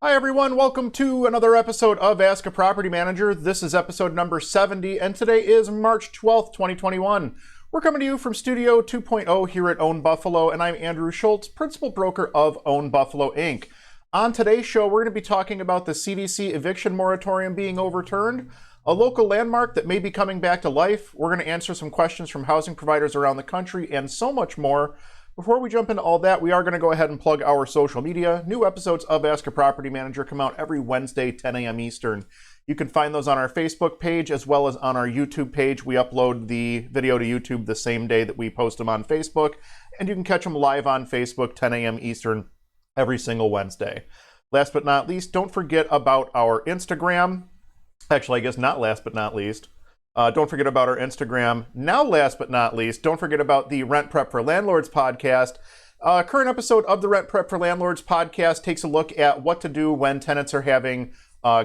Hi everyone, welcome to another episode of Ask a Property Manager. This is episode number 70, and today is March 12th, 2021. We're coming to you from Studio 2.0 here at Own Buffalo, and I'm Andrew Schultz, Principal Broker of Own Buffalo, Inc. On today's show, we're going to be talking about the CDC Eviction Moratorium being overturned, a local landmark that may be coming back to life. We're going to answer some questions from housing providers around the country, and so much more. Before we jump into all that, we are going to go ahead and plug our social media. New episodes of Ask a Property Manager come out every Wednesday, 10 a.m. Eastern. You can find those on our Facebook page as well as on our YouTube page. We upload the video to YouTube the same day that we post them on Facebook, and you can catch them live on Facebook, 10 a.m. Eastern, every single Wednesday. Last but not least, don't forget about our Instagram. Actually, I guess not last but not least. Don't forget about our Instagram. Now, last but not least, don't forget about the Rent Prep for Landlords podcast. Current episode of the Rent Prep for Landlords podcast takes a look at what to do when tenants are having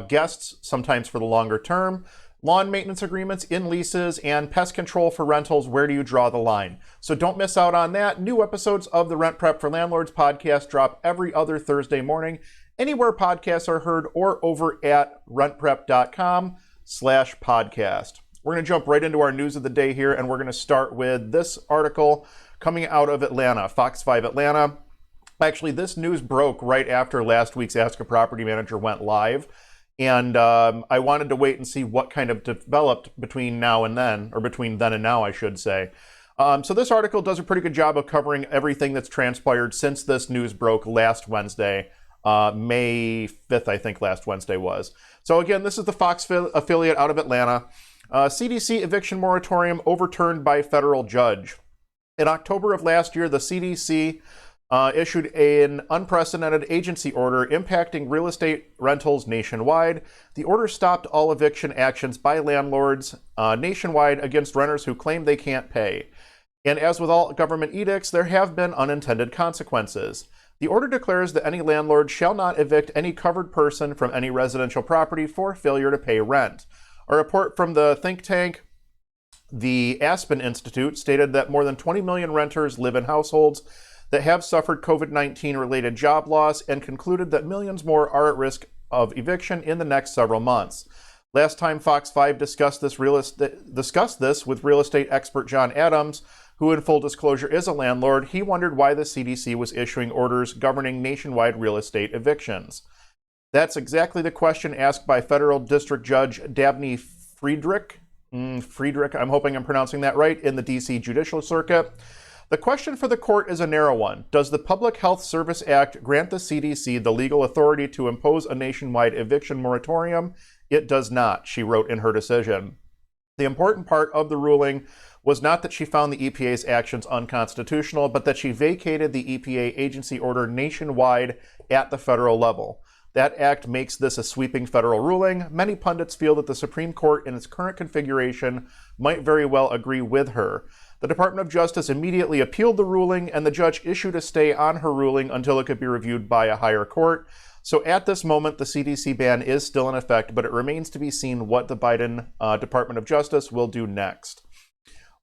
guests, sometimes for the longer term, lawn maintenance agreements in leases, and pest control for rentals. Where do you draw the line? So don't miss out on that. New episodes of the Rent Prep for Landlords podcast drop every other Thursday morning, anywhere podcasts are heard or over at rentprep.com/podcast. We're going to jump right into our news of the day here, and we're going to start with this article coming out of Atlanta, Fox 5 Atlanta. Actually, this news broke right after last week's Ask a Property Manager went live, and I wanted to wait and see what kind of developed between now and then, or between then and now, I should say. So this article does a pretty good job of covering everything that's transpired since this news broke last Wednesday. May 5th, I think last Wednesday was. So again, this is the Fox affiliate out of Atlanta. CDC Eviction Moratorium overturned by federal judge. In October of last year, the CDC issued an unprecedented agency order impacting real estate rentals nationwide. The order stopped all eviction actions by landlords nationwide against renters who claim they can't pay. And as with all government edicts, there have been unintended consequences. The order declares that any landlord shall not evict any covered person from any residential property for failure to pay rent. A report from the think tank, the Aspen Institute, stated that more than 20 million renters live in households that have suffered COVID-19 related job loss, and concluded that millions more are at risk of eviction in the next several months. Last time Fox 5 discussed this with real estate expert John Adams, who in full disclosure is a landlord. He wondered why the CDC was issuing orders governing nationwide real estate evictions. That's exactly the question asked by Federal District Judge Dabney Friedrich, I'm hoping I'm pronouncing that right, in the D.C. Judicial Circuit. The question for the court is a narrow one. Does the Public Health Service Act grant the CDC the legal authority to impose a nationwide eviction moratorium? It does not, she wrote in her decision. The important part of the ruling was not that she found the EPA's actions unconstitutional, but that she vacated the EPA agency order nationwide at the federal level. That act makes this a sweeping federal ruling. Many pundits feel that the Supreme Court in its current configuration might very well agree with her. The Department of Justice immediately appealed the ruling, and the judge issued a stay on her ruling until it could be reviewed by a higher court. So at this moment, the CDC ban is still in effect, but it remains to be seen what the Biden Department of Justice will do next.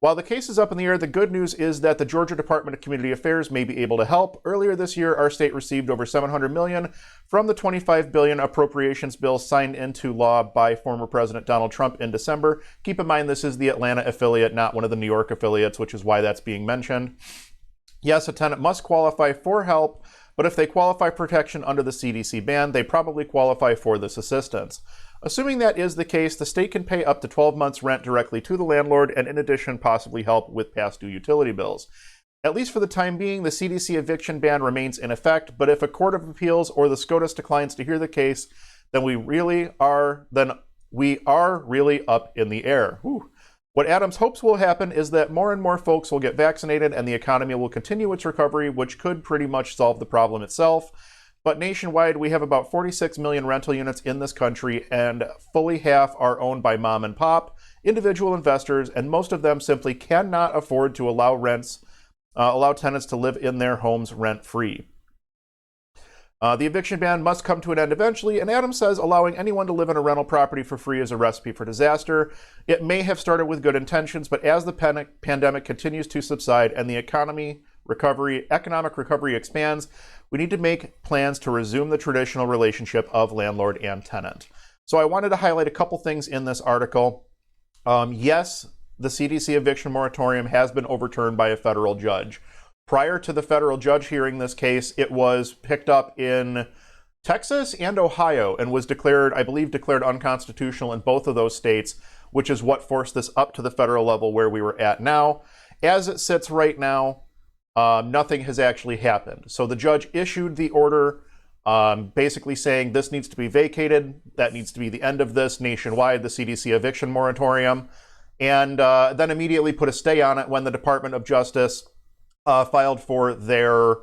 While the case is up in the air, the good news is that the Georgia Department of Community Affairs may be able to help. Earlier this year, our state received over $700 million from the $25 billion appropriations bill signed into law by former President Donald Trump in December. Keep in mind, this is the Atlanta affiliate, not one of the New York affiliates, which is why that's being mentioned. Yes, a tenant must qualify for help, but if they qualify for protection under the CDC ban, they probably qualify for this assistance. Assuming that is the case, the state can pay up to 12 months' rent directly to the landlord, and in addition, possibly help with past due utility bills. At least for the time being, the CDC eviction ban remains in effect, but if a court of appeals or the SCOTUS declines to hear the case, then we are really up in the air. Whew. What Adams hopes will happen is that more and more folks will get vaccinated and the economy will continue its recovery, which could pretty much solve the problem itself. But nationwide, we have about 46 million rental units in this country, and fully half are owned by mom and pop, individual investors, and most of them simply cannot afford to allow tenants to live in their homes rent-free. The eviction ban must come to an end eventually, and Adams says allowing anyone to live in a rental property for free is a recipe for disaster. It may have started with good intentions, but as the pandemic continues to subside and the economy economic recovery expands, we need to make plans to resume the traditional relationship of landlord and tenant. So I wanted to highlight a couple things in this article. Yes, the CDC eviction moratorium has been overturned by a federal judge. Prior to the federal judge hearing this case, it was picked up in Texas and Ohio and was declared, I believe, declared unconstitutional in both of those states, which is what forced this up to the federal level where we were at now. As it sits right now, nothing has actually happened. So the judge issued the order basically saying this needs to be vacated. That needs to be the end of this nationwide, the CDC eviction moratorium, and then immediately put a stay on it when the Department of Justice filed for their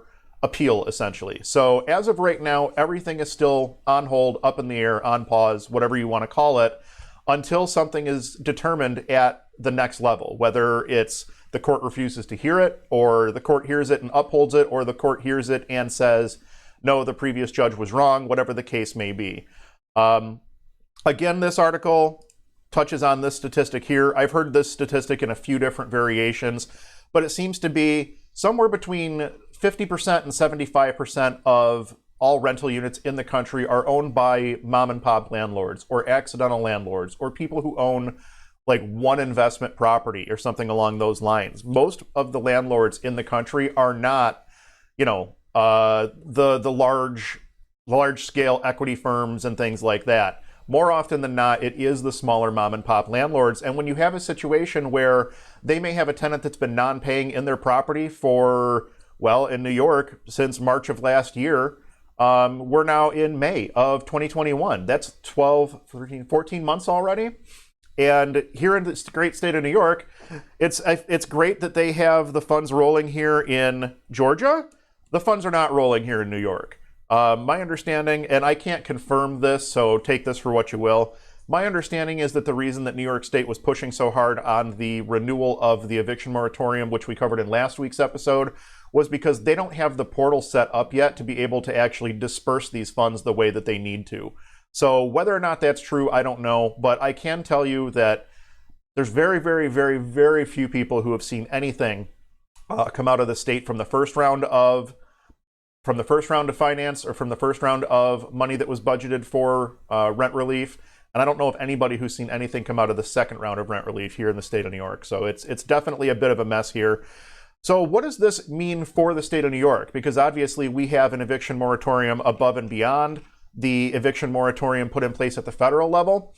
appeal, essentially. So as of right now, everything is still on hold, up in the air, on pause, whatever you want to call it, until something is determined at the next level, whether it's the court refuses to hear it, or the court hears it and upholds it, or the court hears it and says, no, the previous judge was wrong, whatever the case may be. Again, this article touches on this statistic here. I've heard this statistic in a few different variations, but it seems to be somewhere between 50% and 75% of all rental units in the country are owned by mom and pop landlords or accidental landlords or people who own like one investment property or something along those lines. Most of the landlords in the country are not, the large scale equity firms and things like that. More often than not, it is the smaller mom and pop landlords. And when you have a situation where they may have a tenant that's been non-paying in their property for, well, in New York since March of last year, we're now in May of 2021. That's 12, 13, 14 months already. And here in this great state of New York, it's great that they have the funds rolling here in Georgia. The funds are not rolling here in New York. My understanding, and I can't confirm this, so take this for what you will. My understanding is that the reason that New York State was pushing so hard on the renewal of the eviction moratorium, which we covered in last week's episode, was because they don't have the portal set up yet to be able to actually disperse these funds the way that they need to. So whether or not that's true, I don't know, but I can tell you that there's very, very, very, very few people who have seen anything come out of the state from the first round of finance or from the first round of money that was budgeted for rent relief. And I don't know of anybody who's seen anything come out of the second round of rent relief here in the state of New York. So it's definitely a bit of a mess here. So what does this mean for the state of New York? Because obviously we have an eviction moratorium above and beyond the eviction moratorium put in place at the federal level.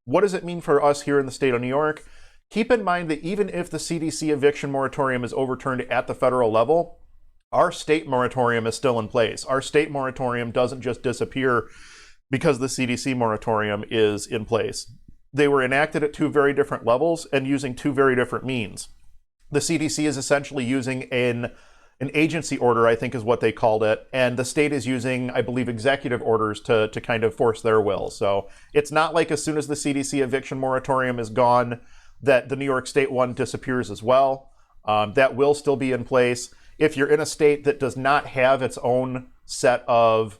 What does it mean for us here in the state of New York? Keep in mind that even if the CDC eviction moratorium is overturned at the federal level, our state moratorium is still in place. Our state moratorium doesn't just disappear because the CDC moratorium is in place. They were enacted at two very different levels and using two very different means. The CDC is essentially using an agency order, I think is what they called it, and the state is using, I believe, executive orders to kind of force their will. So it's not like as soon as the CDC eviction moratorium is gone that the New York State one disappears as well. That will still be in place. If you're in a state that does not have its own set of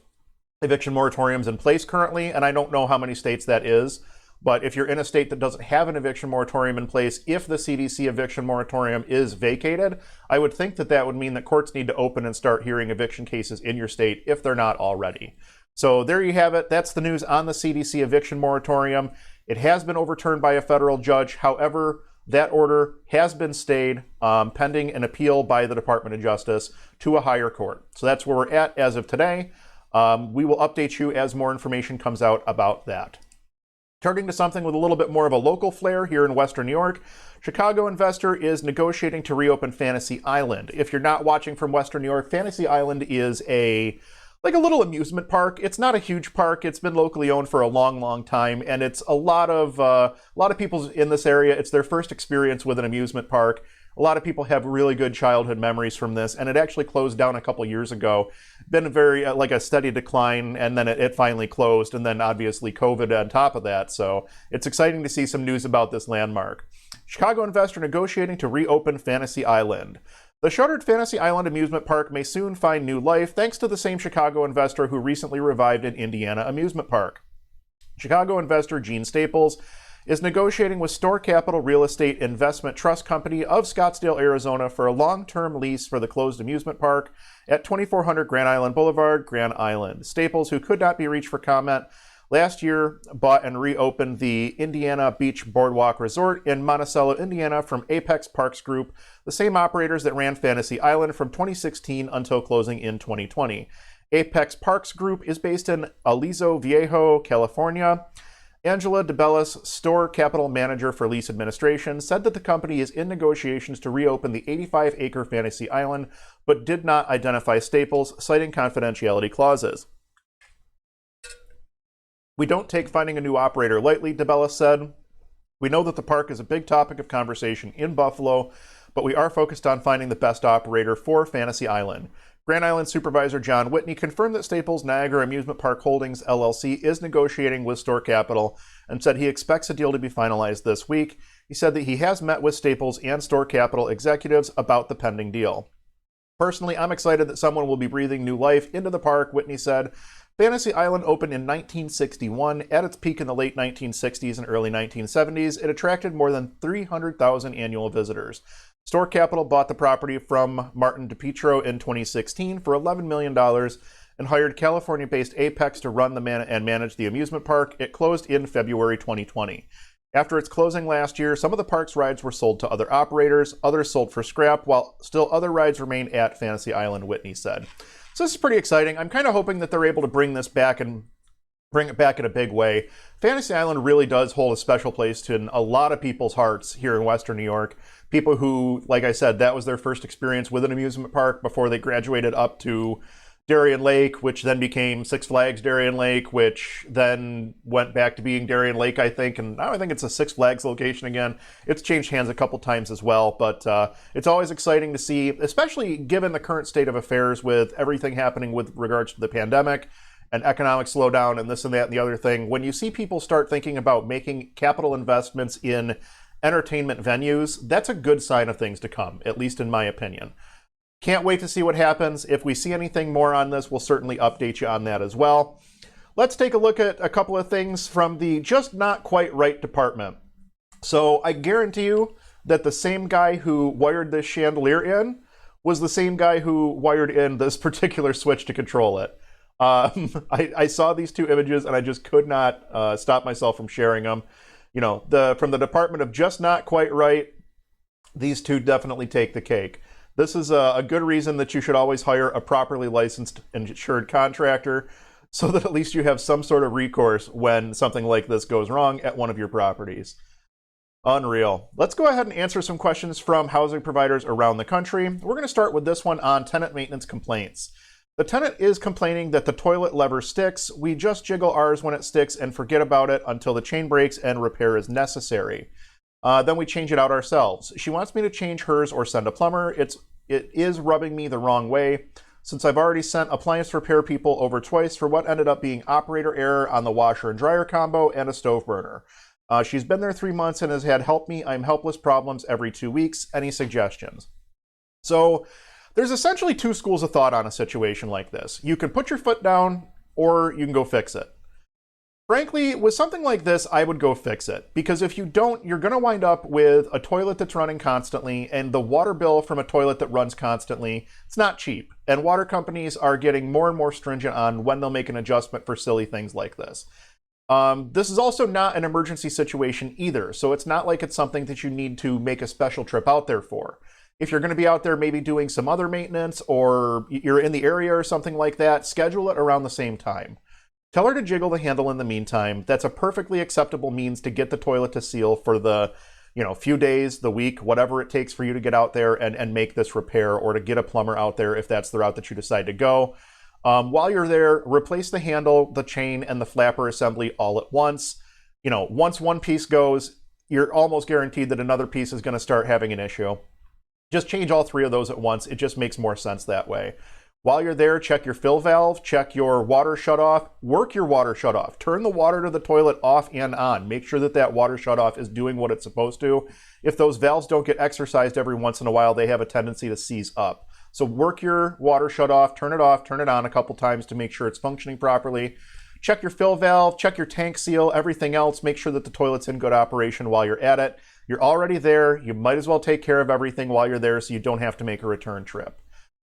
eviction moratoriums in place currently, and I don't know how many states that is, but if you're in a state that doesn't have an eviction moratorium in place, if the CDC eviction moratorium is vacated, I would think that that would mean that courts need to open and start hearing eviction cases in your state if they're not already. So there you have it. That's the news on the CDC eviction moratorium. It has been overturned by a federal judge. However, that order has been stayed pending an appeal by the Department of Justice to a higher court. So that's where we're at as of today. We will update you as more information comes out about that. Turning to something with a little bit more of a local flair here in Western New York, Chicago investor is negotiating to reopen Fantasy Island. If you're not watching from Western New York, Fantasy Island is a little amusement park. It's not a huge park. It's been locally owned for a long, long time, and it's a lot of people in this area. It's their first experience with an amusement park. A lot of people have really good childhood memories from this, and it actually closed down a couple years ago. Been a steady decline, and then it finally closed, and then obviously COVID on top of that. So it's exciting to see some news about this landmark. Chicago investor negotiating to reopen Fantasy Island. The shuttered Fantasy Island amusement park may soon find new life thanks to the same Chicago investor who recently revived an Indiana amusement park. Chicago investor Gene Staples is negotiating with Store Capital Real Estate Investment Trust Company of Scottsdale, Arizona for a long-term lease for the closed amusement park at 2400 Grand Island Boulevard, Grand Island. Staples, who could not be reached for comment, last year bought and reopened the Indiana Beach Boardwalk Resort in Monticello, Indiana from Apex Parks Group, the same operators that ran Fantasy Island from 2016 until closing in 2020. Apex Parks Group is based in Aliso Viejo, California. Angela DeBellis, Store Capital Manager for Lease Administration, said that the company is in negotiations to reopen the 85-acre Fantasy Island, but did not identify Staples, citing confidentiality clauses. "We don't take finding a new operator lightly," DeBellis said. "We know that the park is a big topic of conversation in Buffalo, but we are focused on finding the best operator for Fantasy Island." Grand Island Supervisor John Whitney confirmed that Staples Niagara Amusement Park Holdings, LLC, is negotiating with Store Capital and said he expects a deal to be finalized this week. He said that he has met with Staples and Store Capital executives about the pending deal. "Personally, I'm excited that someone will be breathing new life into the park," Whitney said. Fantasy Island opened in 1961. At its peak in the late 1960s and early 1970s, it attracted more than 300,000 annual visitors. Store Capital bought the property from Martin DePietro in 2016 for $11 million and hired California-based Apex to run and manage the amusement park. It closed in February 2020. After its closing last year, some of the park's rides were sold to other operators, others sold for scrap, while still other rides remain at Fantasy Island, Whitney said. So this is pretty exciting. I'm kind of hoping that they're able to bring this back and bring it back in a big way. Fantasy Island really does hold a special place in a lot of people's hearts here in Western New York. People who, like I said, that was their first experience with an amusement park before they graduated up to Darien Lake, which then became Six Flags Darien Lake, which then went back to being Darien Lake, I think. And now I think it's a Six Flags location again. It's changed hands a couple times as well, but it's always exciting to see, especially given the current state of affairs with everything happening with regards to the pandemic and economic slowdown and this and that and the other thing. When you see people start thinking about making capital investments in entertainment venues, that's a good sign of things to come, at least in my opinion. Can't wait to see what happens. If we see anything more on this, we'll certainly update you on that as well. Let's take a look at a couple of things from the just not quite right department. So I guarantee you that the same guy who wired this chandelier in was the same guy who wired in this particular switch to control it. I saw these two images and I just could not stop myself from sharing them. You know, from the department of just not quite right, these two definitely take the cake. This is a good reason that you should always hire a properly licensed and insured contractor so that at least you have some sort of recourse when something like this goes wrong at one of your properties. Unreal. Let's go ahead and answer some questions from housing providers around the country. We're going to start with this one on tenant maintenance complaints. The tenant is complaining that the toilet lever sticks. We just jiggle ours when it sticks and forget about it until the chain breaks and repair is necessary. Then we change it out ourselves. She wants me to change hers or send a plumber. It is rubbing me the wrong way, since I've already sent appliance repair people over twice for what ended up being operator error on the washer and dryer combo and a stove burner. She's been there 3 months and has had help me, I'm helpless problems every 2 weeks. Any suggestions? So there's essentially two schools of thought on a situation like this. You can put your foot down or you can go fix it. Frankly, with something like this, I would go fix it, because if you don't, you're going to wind up with a toilet that's running constantly, and the water bill from a toilet that runs constantly, it's not cheap. And water companies are getting more and more stringent on when they'll make an adjustment for silly things like this. This is also not an emergency situation either, so it's not like it's something that you need to make a special trip out there for. If you're going to be out there maybe doing some other maintenance, or you're in the area or something like that, schedule it around the same time. Tell her to jiggle the handle in the meantime. That's a perfectly acceptable means to get the toilet to seal for the, few days, the week, whatever it takes for you to get out there and make this repair, or to get a plumber out there if that's the route that you decide to go. While you're there, replace the handle, the chain, and the flapper assembly all at once. Once one piece goes, you're almost guaranteed that another piece is going to start having an issue. Just change all three of those at once. It just makes more sense that way. While you're there, check your fill valve, check your water shutoff, work your water shutoff, turn the water to the toilet off and on. Make sure that that water shutoff is doing what it's supposed to. If those valves don't get exercised every once in a while, they have a tendency to seize up. So work your water shutoff, turn it off, turn it on a couple times to make sure it's functioning properly. check your fill valve, check your tank seal, everything else. Make sure that the toilet's in good operation while you're at it. You're already there. You might as well take care of everything while you're there so you don't have to make a return trip.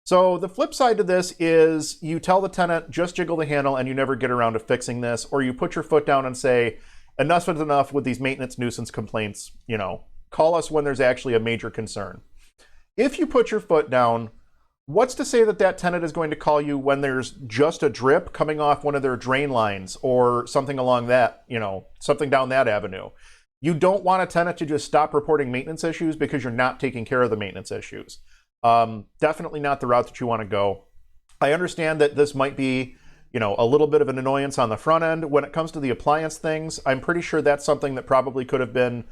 So the flip side to this is you tell the tenant, just jiggle the handle and you never get around to fixing this, or you put your foot down and say, enough is enough with these maintenance nuisance complaints, call us when there's actually a major concern. If you put your foot down, what's to say that that tenant is going to call you when there's just a drip coming off one of their drain lines or something along that, something down that avenue? You don't want a tenant to just stop reporting maintenance issues because you're not taking care of the maintenance issues. Definitely not the route that you want to go. I understand that this might be, a little bit of an annoyance on the front end. When it comes to the appliance things, I'm pretty sure that's something that probably could have been,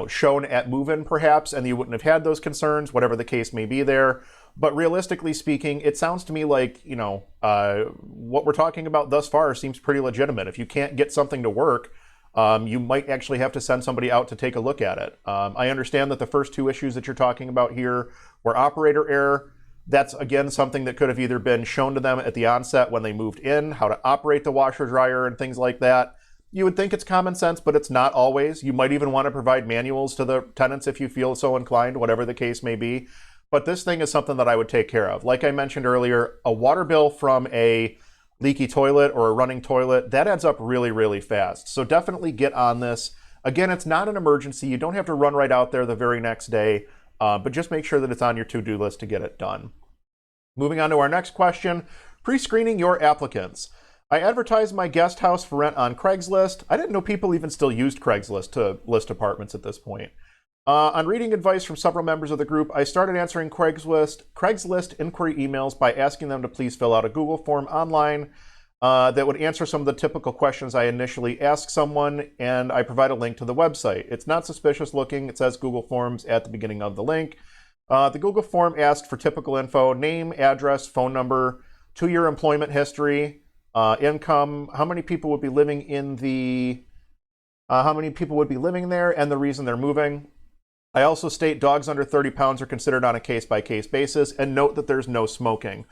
shown at move-in perhaps, and you wouldn't have had those concerns, whatever the case may be there. But realistically speaking, it sounds to me like, what we're talking about thus far seems pretty legitimate. If you can't get something to work, you might actually have to send somebody out to take a look at it. I understand that the first two issues that you're talking about here were operator error. That's, again, something that could have either been shown to them at the onset when they moved in, how to operate the washer dryer and things like that. You would think it's common sense, but it's not always. You might even want to provide manuals to the tenants if you feel so inclined, whatever the case may be. But this thing is something that I would take care of. Like I mentioned earlier, a water bill from a leaky toilet or a running toilet, that adds up really, really fast. So definitely get on this. Again, it's not an emergency. You don't have to run right out there the very next day, but just make sure that it's on your to-do list to get it done. Moving on to our next question, pre-screening your applicants. I advertised my guest house for rent on Craigslist. I didn't know people even still used Craigslist to list apartments at this point. On reading advice from several members of the group, I started answering Craigslist inquiry emails by asking them to please fill out a Google form online that would answer some of the typical questions I initially ask someone, and I provide a link to the website. It's not suspicious looking. It says Google Forms at the beginning of the link. The Google form asked for typical info: name, address, phone number, 2-year employment history, income, how many people would be living there, and the reason they're moving. I also state dogs under 30 pounds are considered on a case-by-case basis, and note that there's no smoking.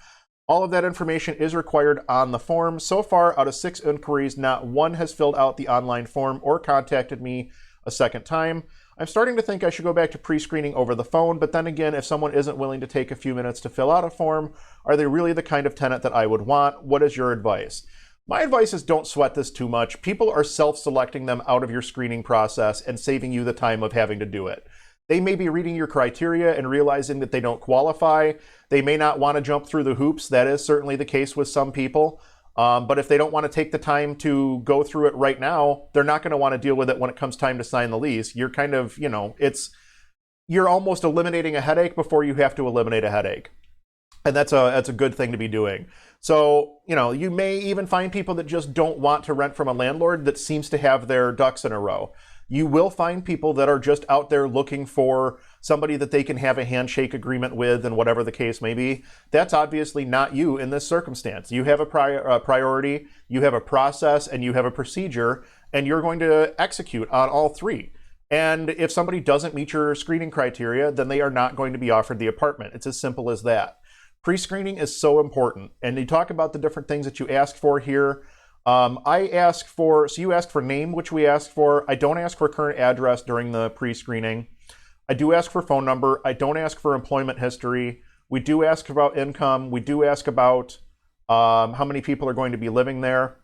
All of that information is required on the form. So far, out of 6 inquiries, not one has filled out the online form or contacted me a second time. I'm starting to think I should go back to pre-screening over the phone, but then again, if someone isn't willing to take a few minutes to fill out a form, are they really the kind of tenant that I would want? What is your advice? My advice is don't sweat this too much. People are self-selecting them out of your screening process and saving you the time of having to do it. They may be reading your criteria and realizing that they don't qualify. They may not want to jump through the hoops. That is certainly the case with some people. But if they don't want to take the time to go through it right now, they're not going to want to deal with it when it comes time to sign the lease. You're kind of, you're almost eliminating a headache before you have to eliminate a headache. And that's a good thing to be doing. So, you may even find people that just don't want to rent from a landlord that seems to have their ducks in a row. You will find people that are just out there looking for somebody that they can have a handshake agreement with and whatever the case may be. That's obviously not you in this circumstance. You have a priority, you have a process, and you have a procedure, and you're going to execute on all 3. And if somebody doesn't meet your screening criteria, then they are not going to be offered the apartment. It's as simple as that. Pre-screening is so important. And you talk about the different things that you ask for here. So you ask for name, which we ask for. I don't ask for current address during the pre-screening. I do ask for phone number. I don't ask for employment history. We do ask about income. We do ask about how many people are going to be living there.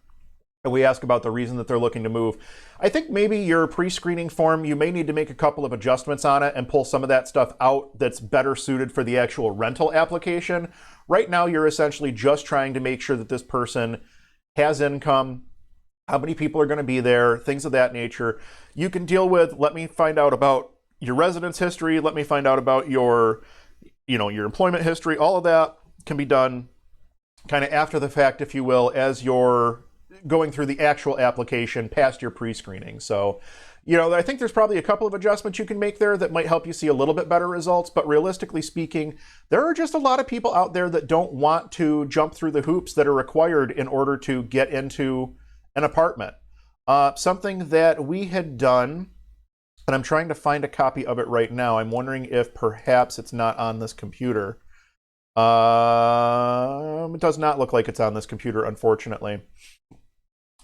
And we ask about the reason that they're looking to move. I think maybe your pre-screening form, you may need to make a couple of adjustments on it and pull some of that stuff out that's better suited for the actual rental application. Right now, you're essentially just trying to make sure that this person has income, how many people are going to be there, things of that nature. You can deal with, let me find out about your residence history, let me find out about your employment history. All of that can be done kind of after the fact, if you will, as you're going through the actual application past your pre-screening. So, I think there's probably a couple of adjustments you can make there that might help you see a little bit better results. But realistically speaking, there are just a lot of people out there that don't want to jump through the hoops that are required in order to get into an apartment. Something that we had done, and I'm trying to find a copy of it right now. I'm wondering if perhaps it's not on this computer. It does not look like it's on this computer, unfortunately.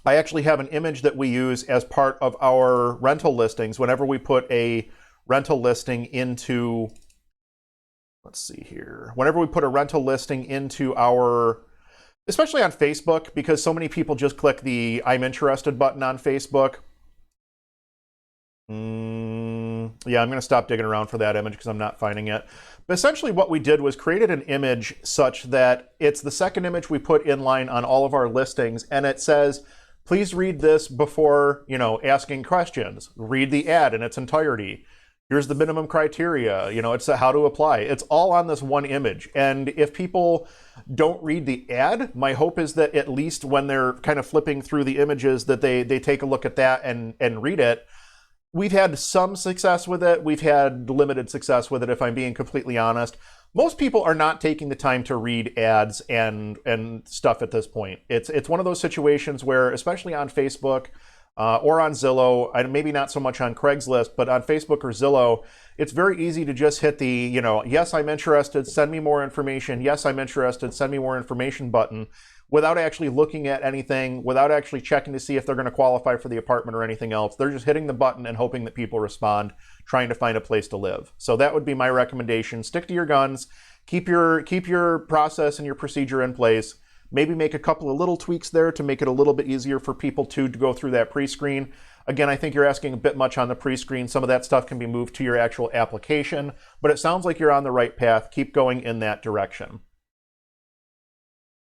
I actually have an image that we use as part of our rental listings. Whenever we put a rental listing into, let's see here, whenever we put a rental listing into our, especially on Facebook, because so many people just click the I'm interested button on Facebook. Yeah, I'm going to stop digging around for that image because I'm not finding it. But essentially what we did was created an image such that it's the second image we put in line on all of our listings, and it says, please read this before, asking questions. Read the ad in its entirety. Here's the minimum criteria. It's how to apply. It's all on this one image. And if people don't read the ad, my hope is that at least when they're kind of flipping through the images that they take a look at that and read it. We've had some success with it. We've had limited success with it, if I'm being completely honest. Most people are not taking the time to read ads and stuff at this point. It's one of those situations where, especially on Facebook or on Zillow, and maybe not so much on Craigslist, but on Facebook or Zillow, it's very easy to just hit the, yes, I'm interested, send me more information. Yes, I'm interested, send me more information button, without actually looking at anything, without actually checking to see if they're going to qualify for the apartment or anything else. They're just hitting the button and hoping that people respond, trying to find a place to live. So that would be my recommendation. Stick to your guns, keep your process and your procedure in place. Maybe make a couple of little tweaks there to make it a little bit easier for people to go through that pre-screen. Again, I think you're asking a bit much on the pre-screen. Some of that stuff can be moved to your actual application, but it sounds like you're on the right path. Keep going in that direction.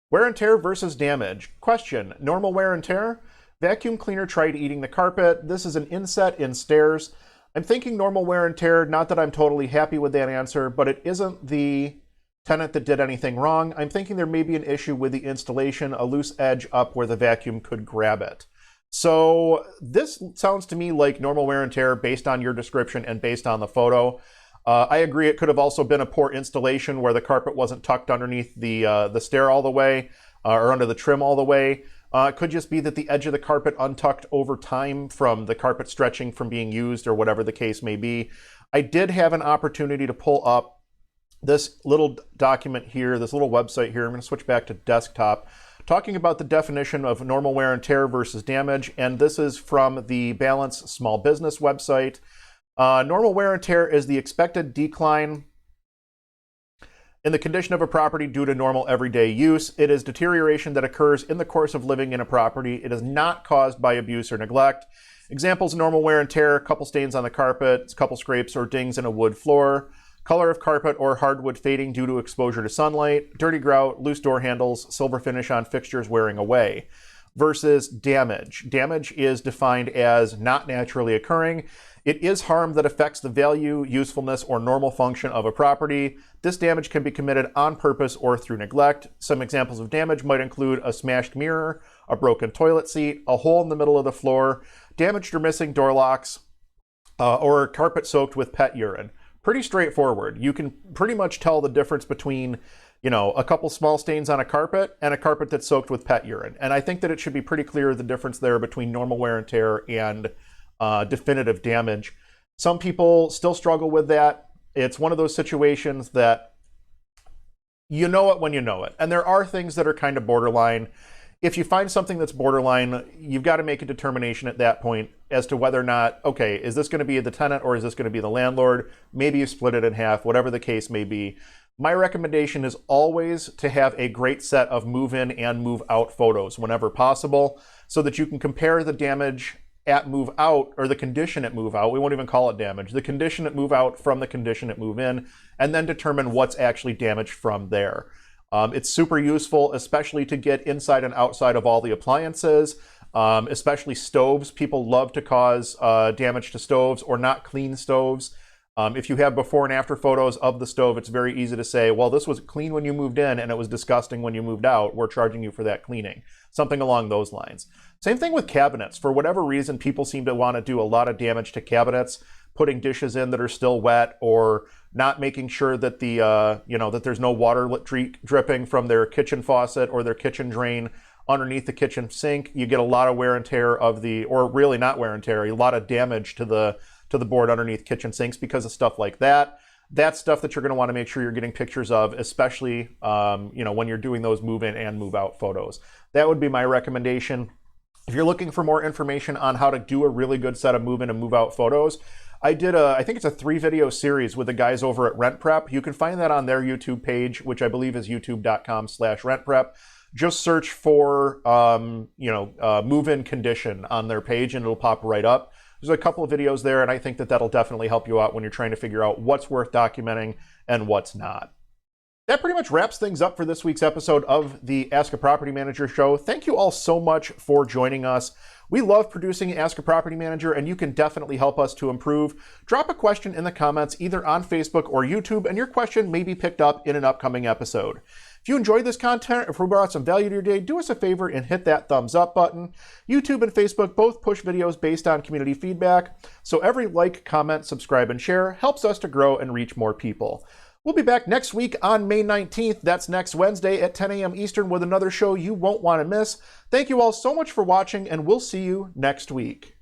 Wear and tear versus damage. Question, normal wear and tear? Vacuum cleaner tried eating the carpet. This is an inset in stairs. I'm thinking normal wear and tear, not that I'm totally happy with that answer, but it isn't the tenant that did anything wrong. I'm thinking there may be an issue with the installation, a loose edge up where the vacuum could grab it. So this sounds to me like normal wear and tear based on your description and based on the photo. I agree it could have also been a poor installation where the carpet wasn't tucked underneath the stair all the way or under the trim all the way. It could just be that the edge of the carpet untucked over time from the carpet stretching from being used or whatever the case may be. I did have an opportunity to pull up this little document here, this little website here. I'm going to switch back to desktop, talking about the definition of normal wear and tear versus damage. And this is from the Balance Small Business website. Normal wear and tear is the expected decline in the condition of a property due to normal everyday use. It is deterioration that occurs in the course of living in a property. It is not caused by abuse or neglect. Examples of normal wear and tear: a couple stains on the carpet, a couple scrapes or dings in a wood floor, color of carpet or hardwood fading due to exposure to sunlight, dirty grout, loose door handles, silver finish on fixtures wearing away. Versus damage. Damage is defined as not naturally occurring. It is harm that affects the value, usefulness, or normal function of a property. This damage can be committed on purpose or through neglect. Some examples of damage might include a smashed mirror, a broken toilet seat, a hole in the middle of the floor, damaged or missing door locks, or carpet soaked with pet urine. Pretty straightforward. You can pretty much tell the difference between a couple small stains on a carpet and a carpet that's soaked with pet urine. And I think that it should be pretty clear the difference there between normal wear and tear and definitive damage. Some people still struggle with that. It's one of those situations that you know it when you know it. And there are things that are kind of borderline. If you find something that's borderline, you've got to make a determination at that point as to whether or not, okay, is this going to be the tenant or is this going to be the landlord? Maybe you split it in half, whatever the case may be. My recommendation is always to have a great set of move-in and move-out photos whenever possible so that you can compare the damage at move out, or the condition at move out. We won't even call it damage. The condition at move out from the condition at move in, and then determine what's actually damaged from there. It's super useful, especially to get inside and outside of all the appliances, especially stoves. People love to cause damage to stoves or not clean stoves. If you have before and after photos of the stove, it's very easy to say, well, this was clean when you moved in and it was disgusting when you moved out. We're charging you for that cleaning. Something along those lines. Same thing with cabinets. For whatever reason, people seem to want to do a lot of damage to cabinets, putting dishes in that are still wet or not making sure that that there's no water dripping from their kitchen faucet or their kitchen drain underneath the kitchen sink. You get a lot of wear and tear or really not wear and tear, a lot of damage to the board underneath kitchen sinks because of stuff like that. That's stuff that you're going to want to make sure you're getting pictures of, especially when you're doing those move in and move out photos. That would be my recommendation. If you're looking for more information on how to do a really good set of move-in and move-out photos, I did I think it's a 3-video series with the guys over at Rent Prep. You can find that on their YouTube page, which I believe is youtube.com/rentprep. Just search for, move-in condition on their page and it'll pop right up. There's a couple of videos there, and I think that that'll definitely help you out when you're trying to figure out what's worth documenting and what's not. That pretty much wraps things up for this week's episode of the Ask a Property Manager show. Thank you all so much for joining us. We love producing Ask a Property Manager, and you can definitely help us to improve. Drop a question in the comments either on Facebook or YouTube, and your question may be picked up in an upcoming episode. If you enjoyed this content, if we brought some value to your day, do us a favor and hit that thumbs up button. YouTube and Facebook both push videos based on community feedback, so every like, comment, subscribe, and share helps us to grow and reach more people. We'll be back next week on May 19th. That's next Wednesday at 10 a.m. Eastern with another show you won't want to miss. Thank you all so much for watching, and we'll see you next week.